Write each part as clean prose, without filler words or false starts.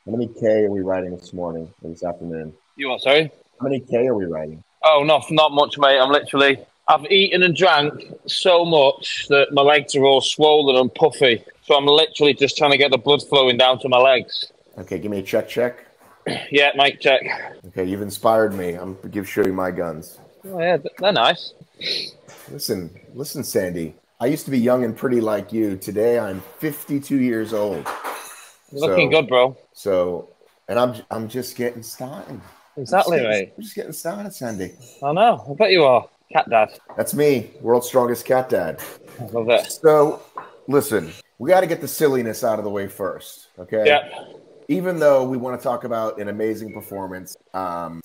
How many K are we riding this morning or this afternoon? You what, sorry? How many K are we riding? Oh, not much, mate. I've eaten and drank so much that my legs are all swollen and puffy. So I'm literally just trying to get the blood flowing down to my legs. Okay, give me a check. Yeah, mic check. Okay, you've inspired me. I'm going to show you my guns. Oh, yeah, they're nice. Listen, Sandy. I used to be young and pretty like you. Today I'm 52 years old. You're looking good, bro. And I'm just getting started. Exactly, mate. I'm just getting started, Sandy. I know. I bet you are. Cat dad. That's me, world's strongest cat dad. I love it. So, listen, we got to get the silliness out of the way first, okay? Yeah. Even though we want to talk about an amazing performance,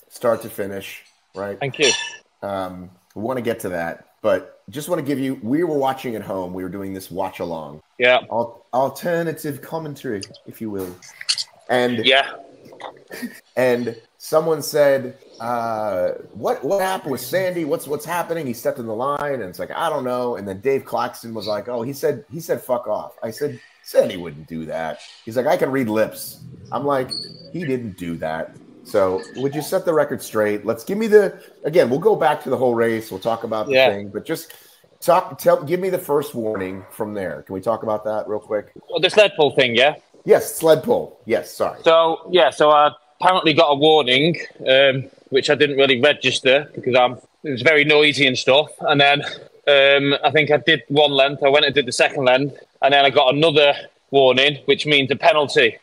start to finish, right? Thank you. We want to get to that. But just want to give you, we were watching at home. We were doing this watch along. Yeah. Alternative commentary, if you will. And yeah. And someone said, what happened with Sandy? What's happening? He stepped in the line, and it's like, I don't know. And then Dave Claxton was like, oh, he said fuck off. I said, Sandy wouldn't do that. He's like, I can read lips. I'm like, he didn't do that. So would you set the record straight? Let's give me again, we'll go back to the whole race. We'll talk about the thing, but just give me the first warning from there. Can we talk about that real quick? Well, the sled pull thing, yeah? Yes, sled pull. Yes, sorry. So I apparently got a warning, which I didn't really register because it was very noisy and stuff. And then I think I did one length. I went and did the second length, and then I got another warning, which means a penalty.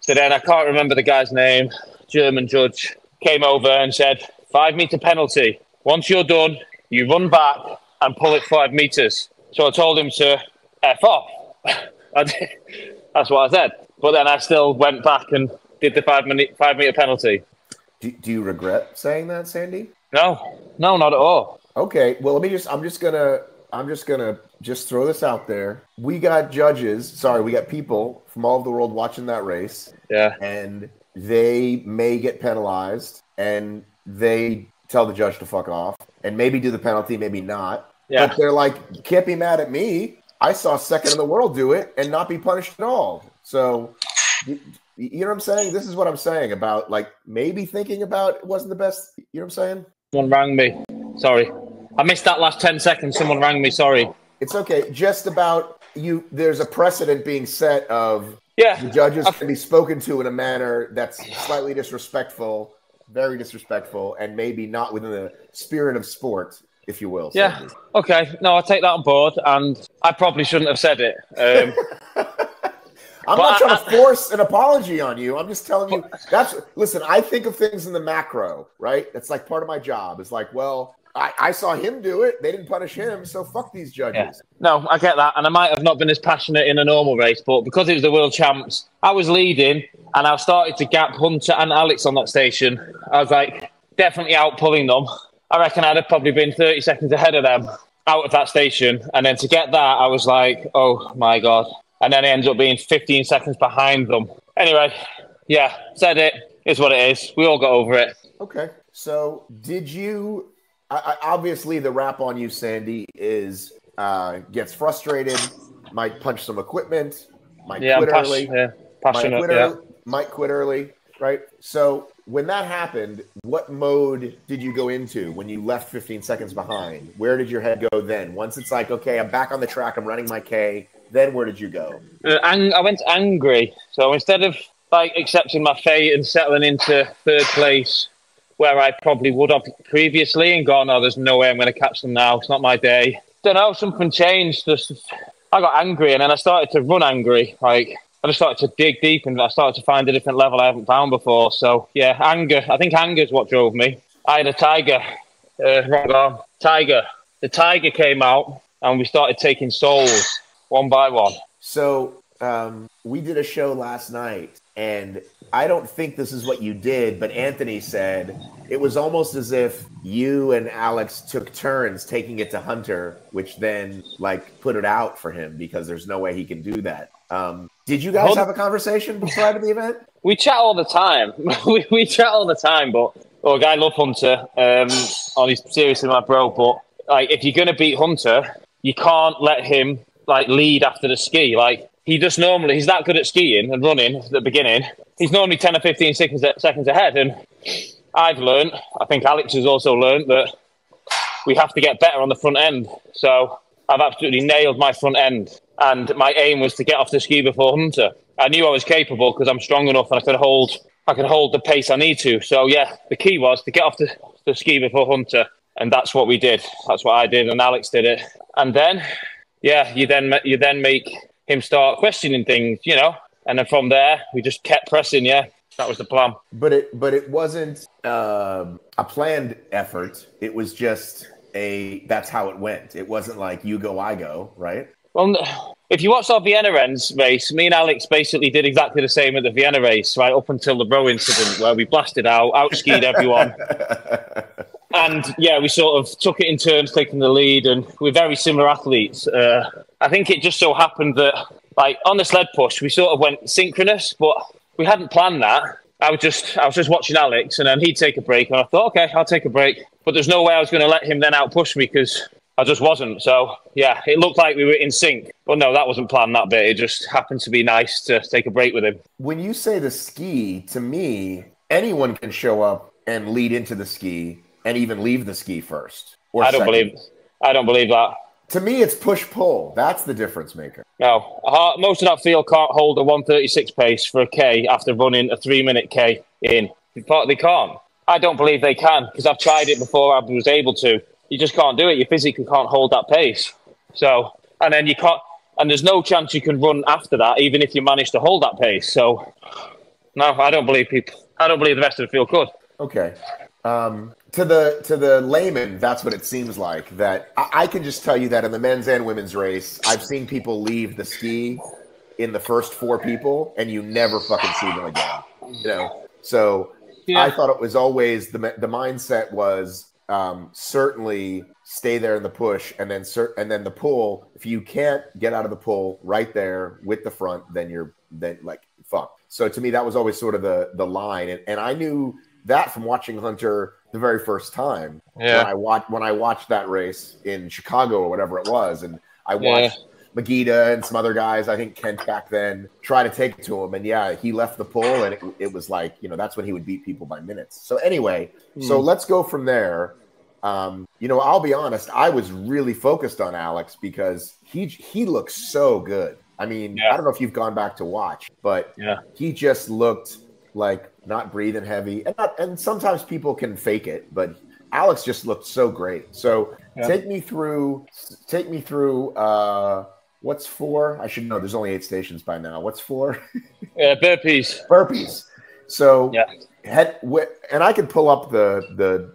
So then I can't remember the guy's name. German judge came over and said, 5 meter penalty. Once you're done, you run back and pull it 5 meters. So I told him to F off. That's what I said. But then I still went back and did the 5 meter penalty. Do you regret saying that, Sandy? No, not at all. Okay. Well, I'm just gonna throw this out there. We got we got people from all over the world watching that race. Yeah. And they may get penalized, and they tell the judge to fuck off, and maybe do the penalty, maybe not. Yeah. But they're like, you can't be mad at me. I saw second in the world do it and not be punished at all. So, you know what I'm saying? This is what I'm saying about, like, maybe thinking about it wasn't the best. You know what I'm saying? Someone rang me. Sorry. I missed that last 10 seconds. Someone rang me. Sorry. It's okay. Just about you. There's a precedent being set of the judges can be spoken to in a manner that's slightly disrespectful, very disrespectful, and maybe not within the spirit of sport, if you will. Yeah. Sandy. Okay. No, I'll take that on board, and I probably shouldn't have said it. I'm not trying to force an apology on you. I'm just telling you listen, I think of things in the macro, right? That's like part of my job. It's like, well, I saw him do it. They didn't punish him, so fuck these judges. Yeah. No, I get that. And I might have not been as passionate in a normal race, but because it was the World Champs, I was leading, and I started to gap Hunter and Alex on that station. I was like, definitely outpulling them. I reckon I'd have probably been 30 seconds ahead of them out of that station. And then to get that, I was like, oh my God. And then it ends up being 15 seconds behind them. Anyway, yeah, said it. It's what it is. We all got over it. Okay. So did you... obviously, the rap on you, Sandy, is gets frustrated, might punch some equipment, might quit early. Passionate, might quit early, right? So when that happened, what mode did you go into when you left 15 seconds behind? Where did your head go then? Once it's like, okay, I'm back on the track, I'm running my K, then where did you go? I went angry. So instead of accepting my fate and settling into third place, where I probably would have previously and gone, oh, there's no way I'm going to catch them now. It's not my day. Don't know, something changed. I got angry, and then I started to run angry. I just started to dig deep, and I started to find a different level I haven't found before. So, yeah, anger. I think anger is what drove me. I had a tiger. Wrong arm. Tiger. The tiger came out, and we started taking souls one by one. So we did a show last night, and I don't think this is what you did, but Anthony said it was almost as if you and Alex took turns taking it to Hunter, which then put it out for him because there's no way he can do that. Did you guys have a conversation prior to the event? We chat all the time. we chat all the time, but I love Hunter. He's seriously my bro, but if you're going to beat Hunter, you can't let him lead after the ski. he just normally, he's that good at skiing and running at the beginning. He's normally 10 or 15 seconds ahead. And I've learned, I think Alex has also learned, that we have to get better on the front end. So I've absolutely nailed my front end. And my aim was to get off the ski before Hunter. I knew I was capable because I'm strong enough and I could hold the pace I need to. So yeah, the key was to get off the ski before Hunter. And that's what we did. That's what I did, and Alex did it. And then, yeah, you then make him start questioning things, you know. And then from there, we just kept pressing. Yeah, that was the plan. But it wasn't a planned effort. It was just that's how it went. It wasn't like you go, I go, right? Well, if you watch our Vienna race, me and Alex basically did exactly the same at the Vienna race, right up until the row incident where we blasted out-skied everyone. And yeah, we sort of took it in turns, taking the lead, and we're very similar athletes. I think it just so happened that, like, on the sled push, we sort of went synchronous, but we hadn't planned that. I was just watching Alex, and then he'd take a break, and I thought, okay, I'll take a break. But there's no way I was going to let him then out-push me because I just wasn't. So yeah, it looked like we were in sync, but no, that wasn't planned that bit. It just happened to be nice to take a break with him. When you say the ski, to me, anyone can show up and lead into the ski and even leave the ski first. I don't believe that. To me, it's push-pull. That's the difference maker. No, most of that field can't hold a 1:36 pace for a K after running a 3-minute K in. They can't. I don't believe they can because I've tried it before. I was able to. You just can't do it. You physically can't hold that pace. So, and then you can't, and there's no chance you can run after that, even if you manage to hold that pace. So, no, I don't believe the rest of the field could. Okay. To the layman, that's what it seems like. That I can just tell you that in the men's and women's race, I've seen people leave the ski in the first 4 people, and you never fucking see them again. You know, so yeah. I thought it was always the mindset was certainly stay there in the push, and then the pull. If you can't get out of the pull right there with the front, then like fuck. So to me, that was always sort of the line, and I knew that from watching Hunter the very first time. Yeah. When I watched that race in Chicago or whatever it was, and I watched Magida and some other guys, I think Kent back then, try to take it to him, and yeah, he left the pull, and it was like, you know, that's when he would beat people by minutes. So anyway, so let's go from there. You know, I'll be honest, I was really focused on Alex because he looks so good. I mean, I don't know if you've gone back to watch, but he just looked like not breathing heavy, and sometimes people can fake it, but Alex just looked so great. So take me through what's 4? I should know. There's only 8 stations by now. What's 4? Burpees. So and I could pull up the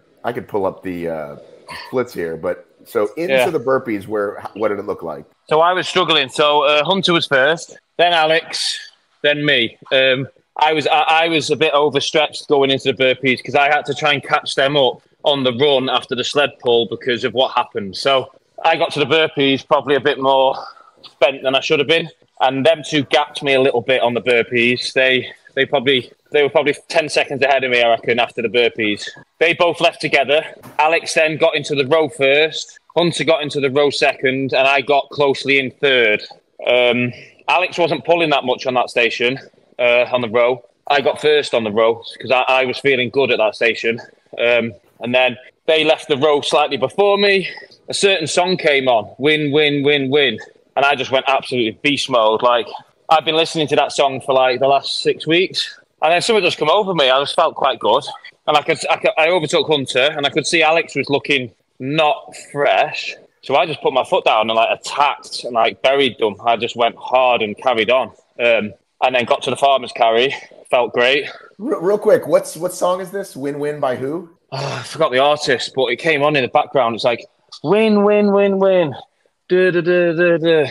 splits here, but so into the burpees, what did it look like? So I was struggling. So Hunter was first, then Alex, then me. I was a bit overstretched going into the burpees because I had to try and catch them up on the run after the sled pull because of what happened. So I got to the burpees probably a bit more spent than I should have been, and them 2 gapped me a little bit on the burpees. They were probably 10 seconds ahead of me, I reckon, after the burpees. They both left together. Alex then got into the row first. Hunter got into the row second, and I got closely in third. Alex wasn't pulling that much on that station. On the row, I got first on the row because I was feeling good at that station, and then they left the row slightly before me. A certain song came on, "Win, win, win, win," and I just went absolutely beast mode. Like, I've been listening to that song for like the last 6 weeks, and then something just come over me. I just felt quite good, and I overtook Hunter, and I could see Alex was looking not fresh, so I just put my foot down and like attacked and like buried them. I just went hard and carried on. And then got to the farmer's carry. Felt great. Real quick, what song is this? Win Win by who? Oh, I forgot the artist, but it came on in the background. It's like, win, win, win, win. Da, da, da, da, da.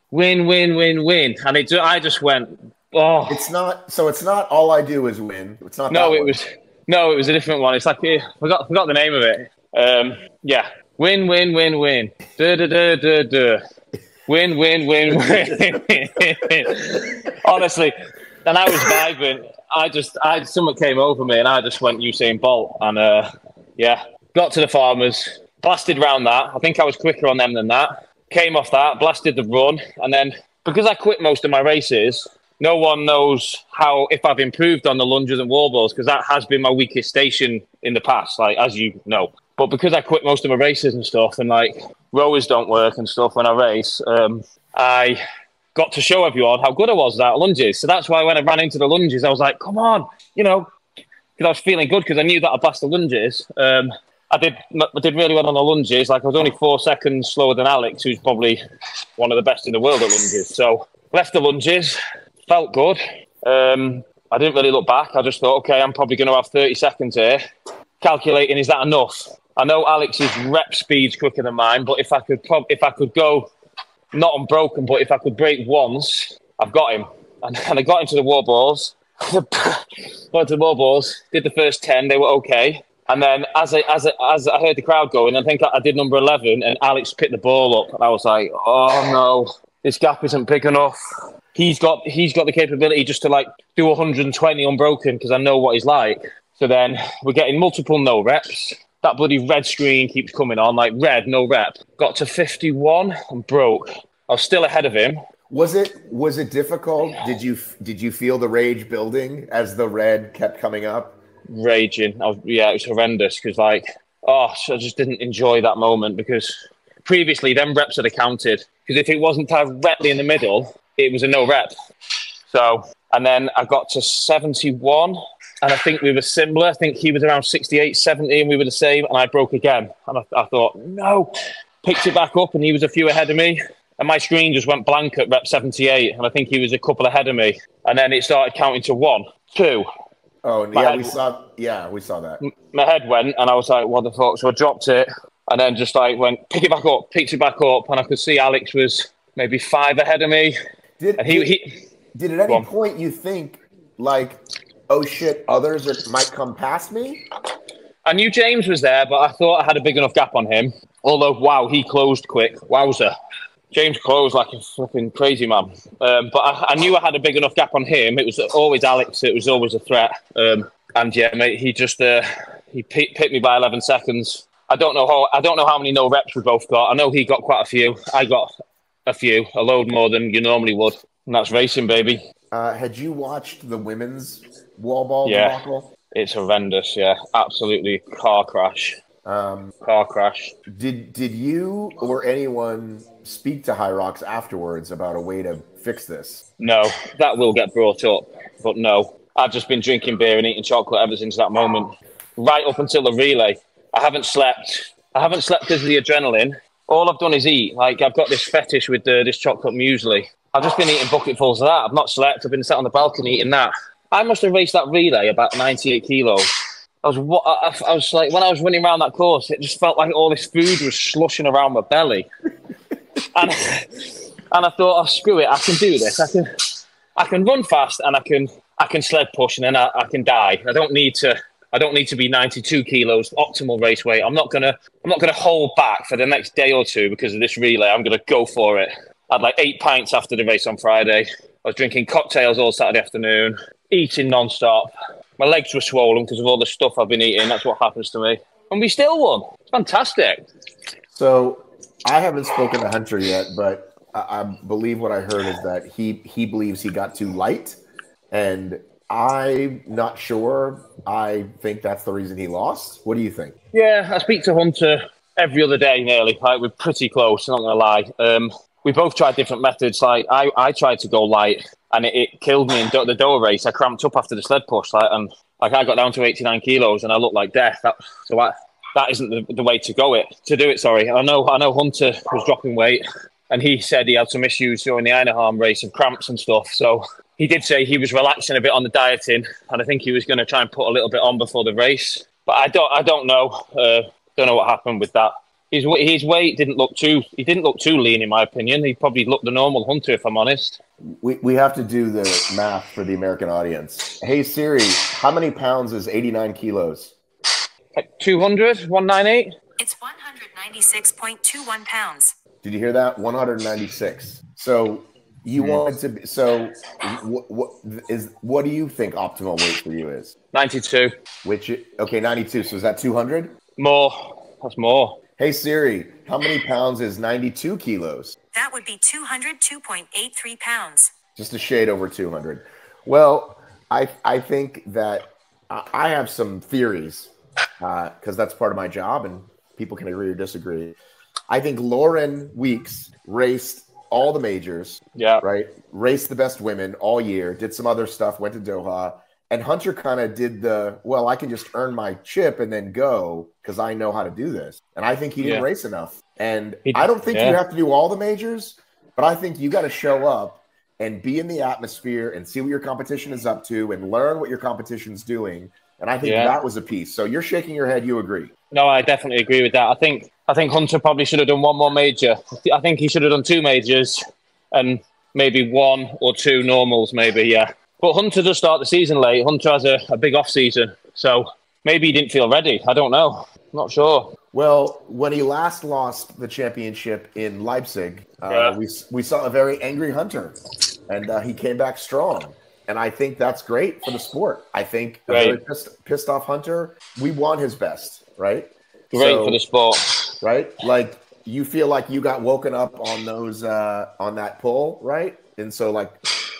Win, win, win, win. And I just went, oh. It's not All I Do Is Win. It's not that it was a different one. It's like, I forgot the name of it. Yeah. Win, win, win, win. Da, da, da, da, da. Win, win, win, win. Honestly, and I was vibing. Something came over me, and I just went Usain Bolt, and got to the farmers, blasted round that. I think I was quicker on them than that. Came off that, blasted the run, and then because I quit most of my races, no one knows if I've improved on the lunges and wall balls, because that has been my weakest station in the past, like, as you know. But because I quit most of my races and stuff, and like rowers don't work and stuff when I race, I got to show everyone how good I was at lunges. So that's why when I ran into the lunges, I was like, come on, you know, because I was feeling good because I knew that I'd passed the lunges. I did really well on the lunges. Like, I was only 4 seconds slower than Alex, who's probably one of the best in the world at lunges. So left the lunges, felt good. I didn't really look back. I just thought, okay, I'm probably going to have 30 seconds here. Calculating, is that enough? I know Alex's rep speed's quicker than mine, but if I could go not unbroken, but if I could break once, I've got him. And I got into the wall balls. Did the first 10, they were okay. And then as I heard the crowd going, I think I did number 11, and Alex picked the ball up, and I was like, oh no, this gap isn't big enough. He's got the capability just to like do 120 unbroken, because I know what he's like. So then we're getting multiple no reps. That bloody red screen keeps coming on, like red, no rep. Got to 51 and broke. I was still ahead of him. Was it difficult? Did you feel the rage building as the red kept coming up? Raging. It was horrendous, because I just didn't enjoy that moment, because previously them reps had counted. Because if it wasn't directly in the middle, it was a no rep. So, and then I got to 71. And I think we were similar. I think he was around 68, 70, and we were the same. And I broke again. And I thought, no. Picked it back up, and he was a few ahead of me. And my screen just went blank at rep 78. And I think he was a couple ahead of me. And then it started counting to 1, 2. Oh, we saw that. My head went, and I was like, what the fuck? So I dropped it, and then just like went, picked it back up. And I could see Alex was maybe 5 ahead of me. Did at any point you think, like, oh shit, others might come past me? I knew James was there, but I thought I had a big enough gap on him. Although, wow, he closed quick. Wowzer. James closed like a fucking crazy man. But I knew I had a big enough gap on him. It was always Alex. It was always a threat. And yeah, mate, he just he picked me by 11 seconds. I don't know how many no reps we both got. I know he got quite a few. I got a few, a load more than you normally would. And that's racing, baby. Had you watched the women's wall ball debacle? It's horrendous. Yeah, absolutely car crash. Car crash. Did you or anyone speak to HYROX afterwards about a way to fix this? No, that will get brought up, but no. I've just been drinking beer and eating chocolate ever since that moment, right up until the relay. I haven't slept because of the adrenaline. All I've done is eat. Like, I've got this fetish with this chocolate muesli. I've just been eating bucketfuls of that. I've not slept. I've been sat on the balcony eating that. I must have raced that relay about 98 kilos. I was like, when I was running around that course, it just felt like all this food was slushing around my belly. and I thought, oh, screw it, I can do this. I can run fast, and I can sled push, and then I can die. I don't need to be 92 kilos optimal race weight. I'm not gonna hold back for the next day or two because of this relay. I'm gonna go for it. I had like 8 pints after the race on Friday. I was drinking cocktails all Saturday afternoon, eating non-stop. My legs were swollen because of all the stuff I've been eating. That's what happens to me. And we still won. It's fantastic. So I haven't spoken to Hunter yet, but I believe what I heard is that he believes he got too light. And I'm not sure. I think that's the reason he lost. What do you think? Yeah, I speak to Hunter every other day nearly. Like, we're pretty close, I'm not going to lie. We both tried different methods. Like, I tried to go light, and it killed me in the Doha race. I cramped up after the sled push, and I got down to 89 kilos, and I looked like death. That isn't the way to do it. Sorry. I know Hunter was dropping weight, and he said he had some issues during the Einarharm race of cramps and stuff. So he did say he was relaxing a bit on the dieting, and I think he was going to try and put a little bit on before the race. But I don't know. Don't know what happened with that. His weight didn't look too lean, in my opinion. He probably looked the normal Hunter, if I'm honest. We have to do the math for the American audience. Hey Siri, how many pounds is 89 kilos? Like 200, 198? It's 196.21 pounds. Did you hear that? 196. So you wanted to be, so what do you think optimal weight for you is? 92. 92. So is that 200? More. That's more. Hey Siri, how many pounds is 92 kilos? That would be 202.83 pounds. Just a shade over 200. Well, I think that I have some theories because that's part of my job, and people can agree or disagree. I think Lauren Weeks raced all the majors, right? Raced the best women all year, did some other stuff, went to Doha. And Hunter kind of did I can just earn my chip and then go because I know how to do this. And I think he didn't race enough. And I don't think you have to do all the majors, but I think you got to show up and be in the atmosphere and see what your competition is up to and learn what your competition's doing. And I think that was a piece. So you're shaking your head. You agree? No, I definitely agree with that. I think Hunter probably should have done one more major. I think he should have done 2 majors and maybe 1 or 2 normals, maybe, yeah. But Hunter does start the season late. Hunter has a big off season. So maybe he didn't feel ready. I don't know. Not sure. Well, when he last lost the championship in Leipzig, we saw a very angry Hunter, and he came back strong. And I think that's great for the sport. I think a very pissed off Hunter, we want his best, right? Great for the sport. Right? Like, you feel like you got woken up on those on that pull, right? And so, like,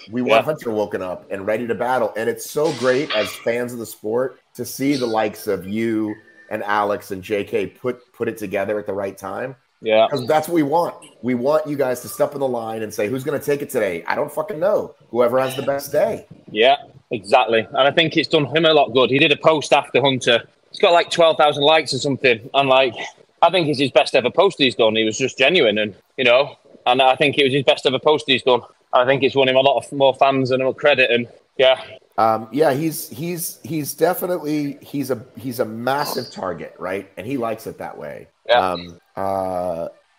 we want Hunter woken up and ready to battle. And it's so great as fans of the sport to see the likes of you and Alex and JK put it together at the right time. Yeah. Because that's what we want. We want you guys to step in the line and say, who's going to take it today? I don't fucking know. Whoever has the best day. Yeah, exactly. And I think it's done him a lot good. He did a post after Hunter. It's got like 12,000 likes or something. And like, I think it's his best ever post he's done. He was just genuine and, you know, and I think it was his best ever post he's done. I think it's won him a lot of more fans and more credit. And he's definitely he's a massive target, right? And he likes it that way.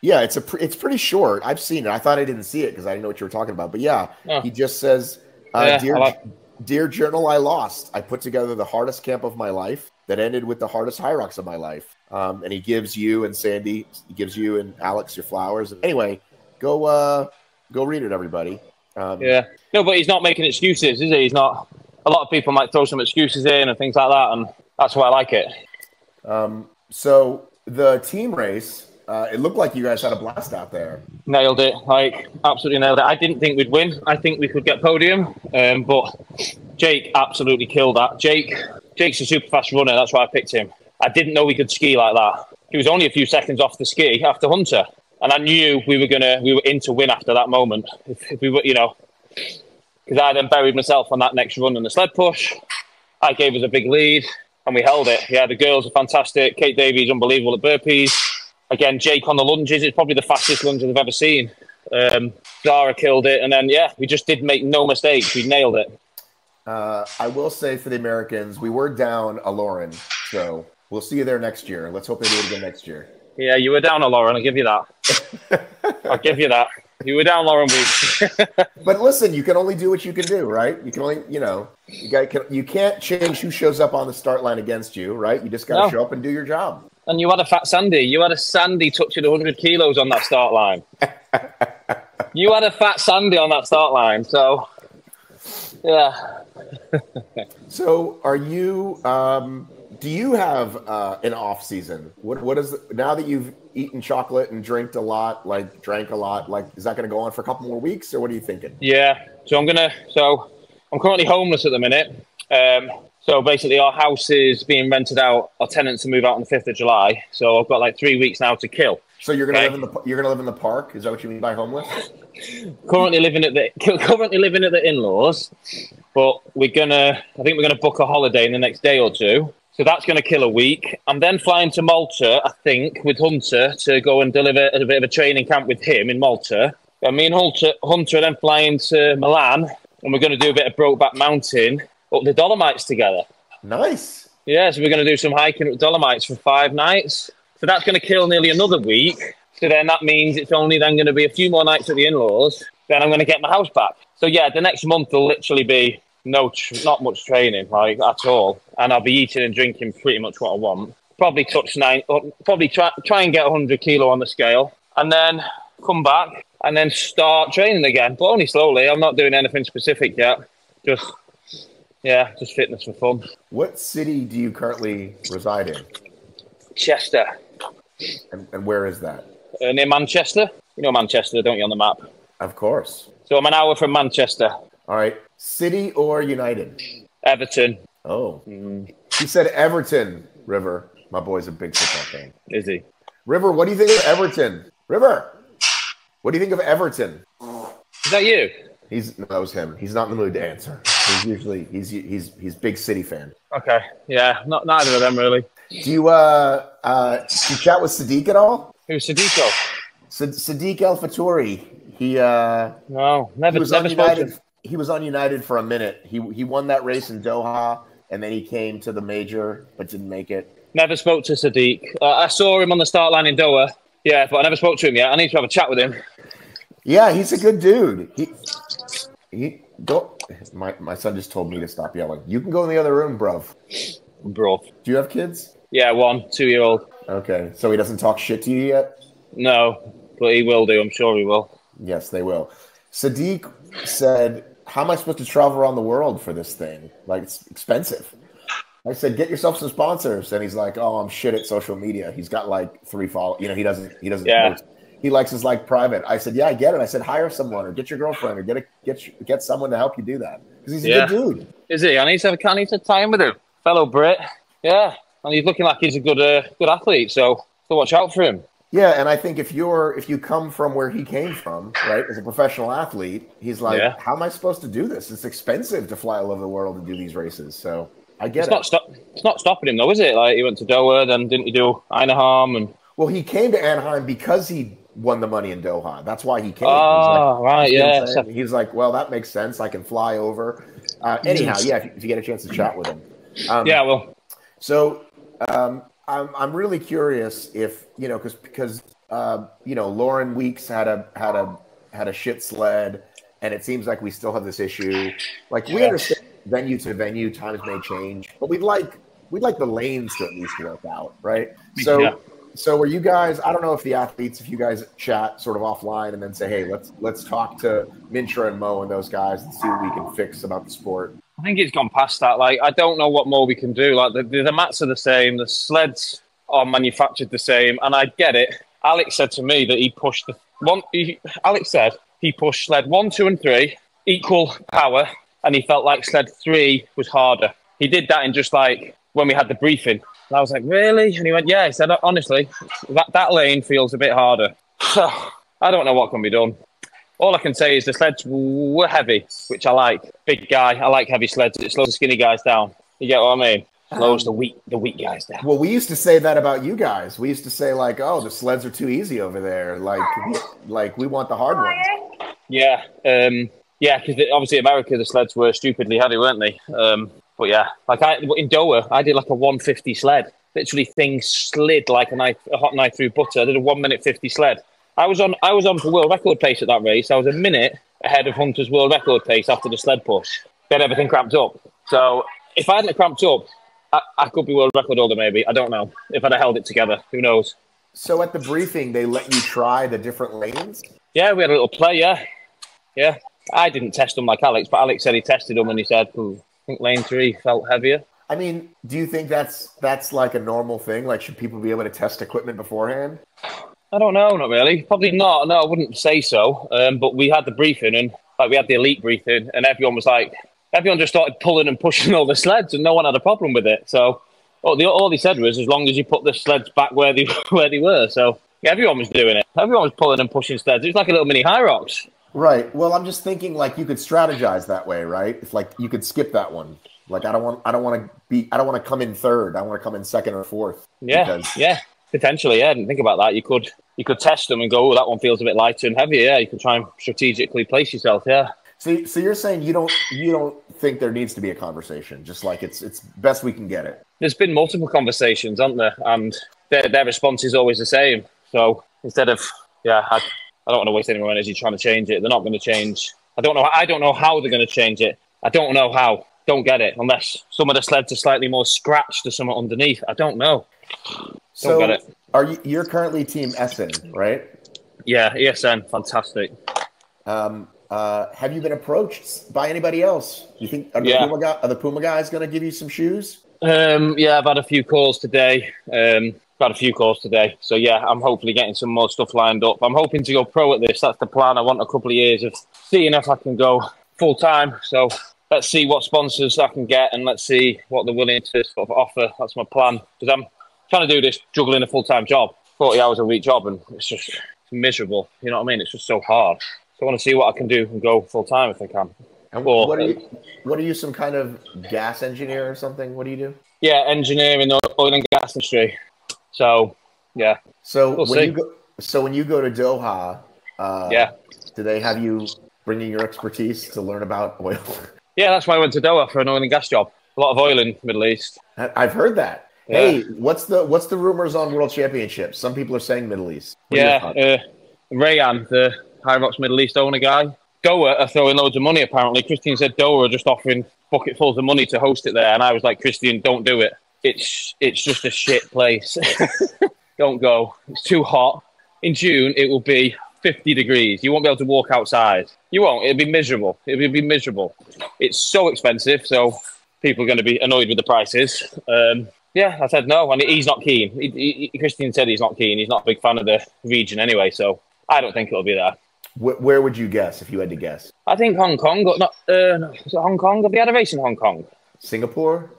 It's pretty short. I've seen it. I thought I didn't see it because I didn't know what you were talking about. But he just says, "Dear Journal, I lost. I put together the hardest camp of my life that ended with the hardest HYROX of my life." And he gives you and Sandy, he gives you and Alex your flowers. Anyway, go read it, everybody. No, but he's not making excuses, is he? He's not. A lot of people might throw some excuses in and things like that, and that's why I like it. So the team race, it looked like you guys had a blast out there. Nailed it, like absolutely nailed it. I didn't think we'd win. I think we could get podium, but Jake absolutely killed that. Jake's a super fast runner. That's why I picked him. I didn't know we could ski like that. He was only a few seconds off the ski after Hunter. And I knew we were in to win after that moment. If we were, you know, because I then buried myself on that next run on the sled push. I gave us a big lead and we held it. Yeah, the girls are fantastic. Kate Davies, unbelievable at burpees. Again, Jake on the lunges. It's probably the fastest lunges I've ever seen. Zara killed it. And then, we just did make no mistakes. We nailed it. I will say for the Americans, we were down a Lauren. So we'll see you there next year. Let's hope they do it again next year. Yeah, you were down a Lauren. I'll give you that. I'll give you that. You were down Lauren Weeks. But listen, you can only do what you can do, right? You can only, you can't change who shows up on the start line against you, right? You just got to show up and do your job. And you had a fat Sandy. You had a Sandy touching 100 kilos on that start line. You had a fat Sandy on that start line. So, yeah. So are you... do you have an off season? What is now that you've eaten chocolate and drank a lot, is that going to go on for a couple more weeks, or what are you thinking? Yeah, so I'm currently homeless at the minute. So basically, our house is being rented out. Our tenants will move out on the 5th of July. So I've got like 3 weeks now to kill. So you're going to live in the park? Is that what you mean by homeless? Currently living at the in-laws, but I think we're gonna book a holiday in the next day or two. So that's going to kill a week. I'm then flying to Malta, I think, with Hunter to go and deliver a bit of a training camp with him in Malta. And me and Hunter are then flying to Milan, and we're going to do a bit of Brokeback Mountain up the Dolomites together. Nice. Yeah, so we're going to do some hiking up the Dolomites for 5 nights. So that's going to kill nearly another week. So then that means it's only then going to be a few more nights at the in-laws. Then I'm going to get my house back. So yeah, the next month will literally be not much training, like at all, and I'll be eating and drinking pretty much what I want. Probably try and get 100 kilo on the scale, and then come back and then start training again, but only slowly. I'm not doing anything specific yet. Just fitness for fun. What city do you currently reside in? Chester. And where is that? Near Manchester. You know Manchester, don't you, on the map? Of course. So I'm an hour from Manchester. All right. City or United? Everton. Oh. He said Everton, River. My boy's a big football fan. Is he? River, what do you think of Everton? River, what do you think of Everton? Is that you? That was him. He's not in the mood to answer. He's usually he's big City fan. Okay. Yeah, neither of them really. Do you chat with Sadiq at all? Who's Sadiq? Sadiq El Fattouri. No, never spoken. He was on United for a minute. He won that race in Doha, and then he came to the major but didn't make it. Never spoke to Sadiq. I saw him on the start line in Doha. Yeah, but I never spoke to him yet. I need to have a chat with him. Yeah, he's a good dude. My son just told me to stop yelling. You can go in the other room, bro. Bro. Do you have kids? Yeah, 1 2-year-old. Okay, so he doesn't talk shit to you yet? No, but he will do. I'm sure he will. Yes, they will. Sadiq said, how am I supposed to travel around the world for this thing? Like, it's expensive. I said, get yourself some sponsors. And he's like, oh, I'm shit at social media. He's got like 3 followers. You know, he doesn't post. He likes his like private. I said, yeah, I get it. I said, hire someone or get your girlfriend or get someone to help you do that. Because he's a good dude. Is he? I need to tie in with him. Fellow Brit. Yeah. And he's looking like he's a good athlete. So watch out for him. Yeah, and I think if you come from where he came from, right, as a professional athlete, he's like, how am I supposed to do this? It's expensive to fly all over the world and do these races. So I get it. It's not stopping him, though, is it? Like, he went to Doha, then didn't he do Anaheim? Well, he came to Anaheim because he won the money in Doha. That's why he came. Oh, right, yeah. He's like, well, that makes sense. I can fly over. Anyhow, yeah, if you get a chance to chat with him. Yeah, well. So I'm really curious if, you know, because Lauren Weeks had a shit sled, and it seems like we still have this issue. Like, we understand venue to venue times may change, but we'd like the lanes to at least work out, right? So are you guys, I don't know if the athletes, if you guys chat sort of offline and then say, hey, let's talk to Mintra and Mo and those guys and see what we can fix about the sport. I think it's gone past that. Like, I don't know what more we can do. Like, the mats are the same, the sleds are manufactured the same, and I get it. Alex said to me that he pushed Alex said he pushed sled 1, 2, and 3 equal power, and he felt like sled 3 was harder. He did that in just like when we had the briefing. And I was like, really? And he went, yeah. He said, honestly, that lane feels a bit harder. I don't know what can be done. All I can say is the sleds were heavy, which I like. Big guy, I like heavy sleds. It slows the skinny guys down. You get what I mean? Slows the weak guys down. Well, we used to say that about you guys. We used to say like, oh, the sleds are too easy over there. Like we want the hard ones. Yeah. Yeah, because obviously America, the sleds were stupidly heavy, weren't they? But yeah, like in Doha, I did like a 150 sled. Literally, things slid like a hot knife through butter. I did a 1 minute 50 sled. I was on for world record pace at that race. I was a minute ahead of Hunter's world record pace after the sled push. Then everything cramped up. So if I hadn't cramped up, I could be world record holder maybe. I don't know. If I'd have held it together, who knows? So at the briefing, they let you try the different lanes? Yeah, we had a little play, yeah. I didn't test them like Alex, but Alex said he tested them and he said, I think lane 3 felt heavier. I mean, do you think that's like a normal thing? Like, should people be able to test equipment beforehand? I don't know, not really. Probably not. No, I wouldn't say so. But we had the briefing and like we had the elite briefing and everyone just started pulling and pushing all the sleds and no one had a problem with it. So all they said was as long as you put the sleds back where they were. So yeah, everyone was doing it. Everyone was pulling and pushing sleds. It was like a little mini HYROX. Right. Well, I'm just thinking like you could strategize that way, right? If like you could skip that one. Like I don't want to come in third. I want to come in second or fourth. Yeah. Yeah. Potentially, yeah. I didn't think about that. You could test them and go, oh, that one feels a bit lighter and heavier. Yeah, you could try and strategically place yourself. Yeah. So you're saying you don't think there needs to be a conversation, just like it's best we can get it. There's been multiple conversations, aren't there? And their response is always the same. So instead of I don't want to waste any more energy trying to change it. They're not going to change. I don't know how they're going to change it. I don't know how. Don't get it unless some of the sleds are slightly more scratched or something underneath. I don't know. Don't get it. You're currently Team Essen, right? Yeah, ESN, fantastic. Have you been approached by anybody else? You think are the Puma guys going to give you some shoes? Yeah, I've had a few calls today. But got a few calls today. So, yeah, I'm hopefully getting some more stuff lined up. I'm hoping to go pro at this. That's the plan. I want a couple of years of seeing if I can go full-time. So let's see what sponsors I can get and let's see what they're willing to sort of offer. That's my plan. Because I'm trying to do this juggling a full-time job, 40 hours a week job, and it's just miserable. You know what I mean? It's just so hard. So I want to see what I can do and go full-time if I can. And what are you, some kind of gas engineer or something? What do you do? Yeah, engineering, oil and gas industry. So, yeah. So when you go to Doha, do they have you bringing your expertise to learn about oil? Yeah, that's why I went to Doha for an oil and gas job. A lot of oil in the Middle East. I've heard that. Yeah. Hey, what's the rumors on World Championships? Some people are saying Middle East. Rayan, the HYROX Middle East owner guy. Doha are throwing loads of money, apparently. Christian said Doha are just offering bucketfuls of money to host it there. And I was like, Christian, don't do it. It's just a shit place. Don't go. It's too hot. In June, it will be 50 degrees. You won't be able to walk outside. You won't. It'll be miserable. It'll be miserable. It's so expensive, so people are going to be annoyed with the prices. Yeah, I said no, and he's not keen. Christian said he's not keen. He's not a big fan of the region anyway, so I don't think it'll be there. Where would you guess if you had to guess? I think Hong Kong. Was it Hong Kong? Have they had a race in Hong Kong? Singapore?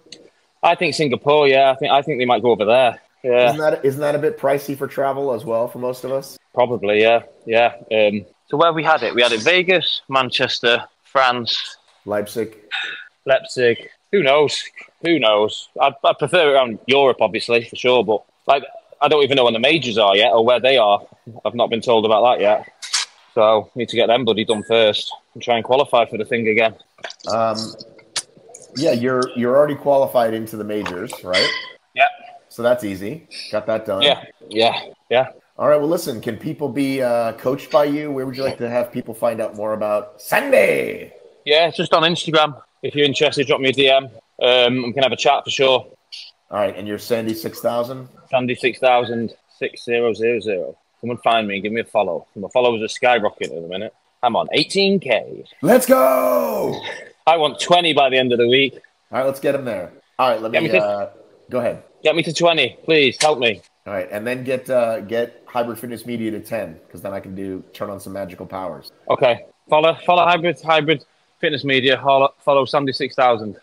I think Singapore, yeah. I think they might go over there. Yeah. Isn't that a bit pricey for travel as well for most of us? Probably, yeah. So where we had it? We had it Vegas, Manchester, France, Leipzig. Who knows? I'd prefer it around Europe, obviously, for sure. But I don't even know when the majors are yet or where they are. I've not been told about that yet. So need to get them bloody done first and try and qualify for the thing again. Yeah, you're already qualified into the majors, right? Yeah. So that's easy. Got that done. Yeah. All right. Well, listen, can people be coached by you? Where would you like to have people find out more about Sunday? Yeah, it's just on Instagram. If you're interested, drop me a DM. We can have a chat for sure. All right. And you're Sandy 6000? Sandy 6000 6000. Come and find me and give me a follow. My followers are skyrocketing at the minute. I'm on 18K. Let's go! I want 20 by the end of the week. All right, let's get them there. All right, let me go ahead. Get me to 20, please. Help me. All right, and then get Hybrid Fitness Media to 10, because then I can turn on some magical powers. Okay. Follow Hybrid Fitness Media. Follow Sandy 6000.